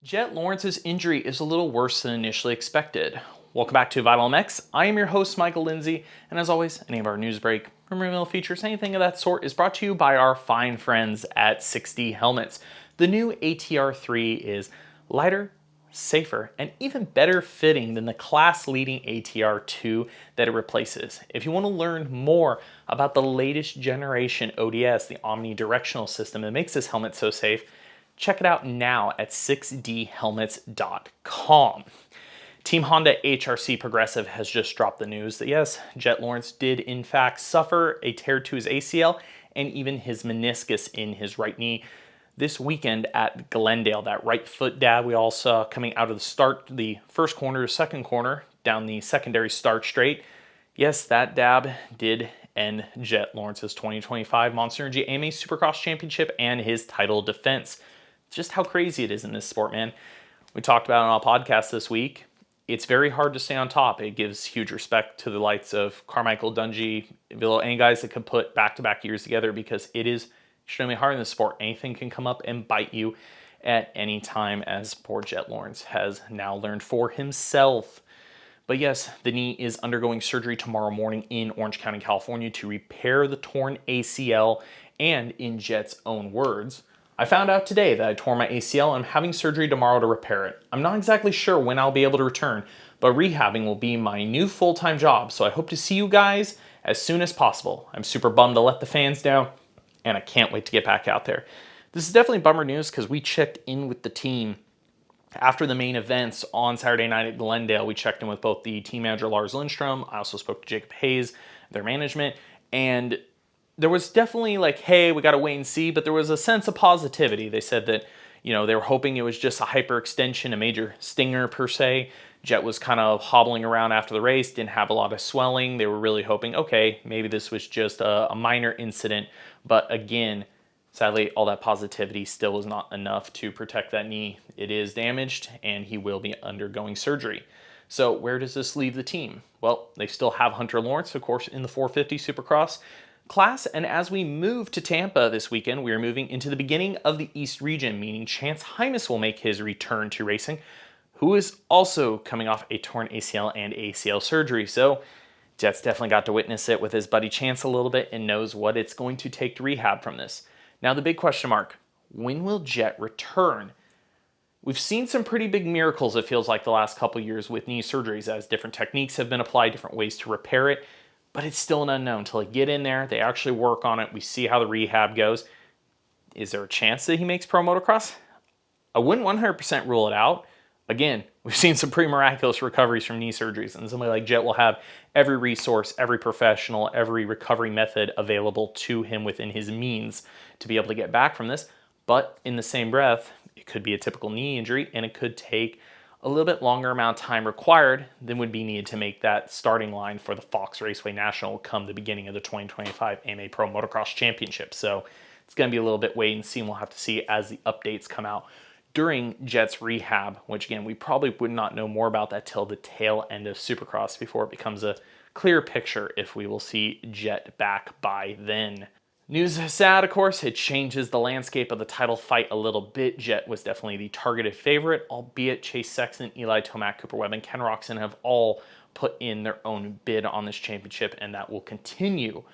Jett Lawrence's injury is a little worse than initially expected. Welcome back to Vital MX. I am your host, Michael Lindsay, and as always, any of our news break, rumor mill features, anything of that sort is brought to you by our fine friends at 60 Helmets. The new ATR3 is lighter, safer, and even better fitting than the class-leading ATR2 that it replaces. If you want to learn more about the latest generation ODS, the omnidirectional system that makes this helmet so safe, check it out now at 6dhelmets.com. Team Honda HRC Progressive has just dropped the news that yes, Jett Lawrence did in fact suffer a tear to his ACL and even his meniscus in his right knee this weekend at Glendale. That right foot dab we all saw coming out of the start, the first corner to second corner, down the secondary start straight. Yes, that dab did end Jett Lawrence's 2025 Monster Energy AMA Supercross Championship and his title defense. Just how crazy it is in this sport, man. We talked about it on our podcast this week. It's very hard to stay on top. It gives huge respect to the likes of Carmichael, Dungey, Villo, any guys that can put back-to-back years together because it is extremely hard in this sport. Anything can come up and bite you at any time, as poor Jett Lawrence has now learned for himself. But yes, the knee is undergoing surgery tomorrow morning in Orange County, California to repair the torn ACL, and in Jett's own words, I found out today that I tore my ACL and I'm having surgery tomorrow to repair it. I'm not exactly sure when I'll be able to return, but rehabbing will be my new full-time job, so I hope to see you guys as soon as possible. I'm super bummed to let the fans down, and I can't wait to get back out there. This is definitely bummer news because we checked in with the team after the main events on Saturday night at Glendale. We checked in with both the team manager, Lars Lindstrom. I also spoke to Jacob Hayes, their management, and there was definitely like, hey, we got to wait and see, but there was a sense of positivity. They said that, they were hoping it was just a hyperextension, a major stinger per se. Jett was kind of hobbling around after the race, didn't have a lot of swelling. They were really hoping, okay, maybe this was just a minor incident. But again, sadly, all that positivity still was not enough to protect that knee. It is damaged, and he will be undergoing surgery. So where does this leave the team? Well, they still have Hunter Lawrence, of course, in the 450 Supercross class, and as we move to Tampa this weekend, we are moving into the beginning of the East region, meaning Chance Hymas will make his return to racing, who is also coming off a torn ACL and ACL surgery. So Jett's definitely got to witness it with his buddy Chance a little bit and knows what it's going to take to rehab from this. Now the big question mark, when will Jett return? We've seen some pretty big miracles, it feels like, the last couple years with knee surgeries as different techniques have been applied, different ways to repair it. But it's still an unknown. Until they get in there, they actually work on it, we see how the rehab goes. Is there a chance that he makes pro motocross? I wouldn't 100% rule it out. Again, we've seen some pretty miraculous recoveries from knee surgeries, and somebody like Jett will have every resource, every professional, every recovery method available to him within his means to be able to get back from this. But in the same breath, it could be a typical knee injury, and it could take a little bit longer amount of time required than would be needed to make that starting line for the Fox Raceway National come the beginning of the 2025 AMA Pro Motocross Championship. So it's going to be a little bit wait and see, and we'll have to see as the updates come out during Jett's rehab, which again, we probably would not know more about that till the tail end of Supercross before it becomes a clear picture if we will see Jett back by then. News is sad, of course. It changes the landscape of the title fight a little bit. Jett was definitely the targeted favorite, albeit Chase Sexton, Eli Tomac, Cooper Webb, and Ken Roczen have all put in their own bid on this championship, and that will continue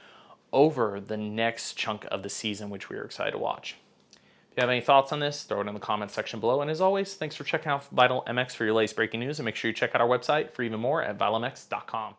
over the next chunk of the season, which we are excited to watch. If you have any thoughts on this, throw it in the comments section below. And as always, thanks for checking out Vital MX for your latest breaking news, and make sure you check out our website for even more at vitalmx.com.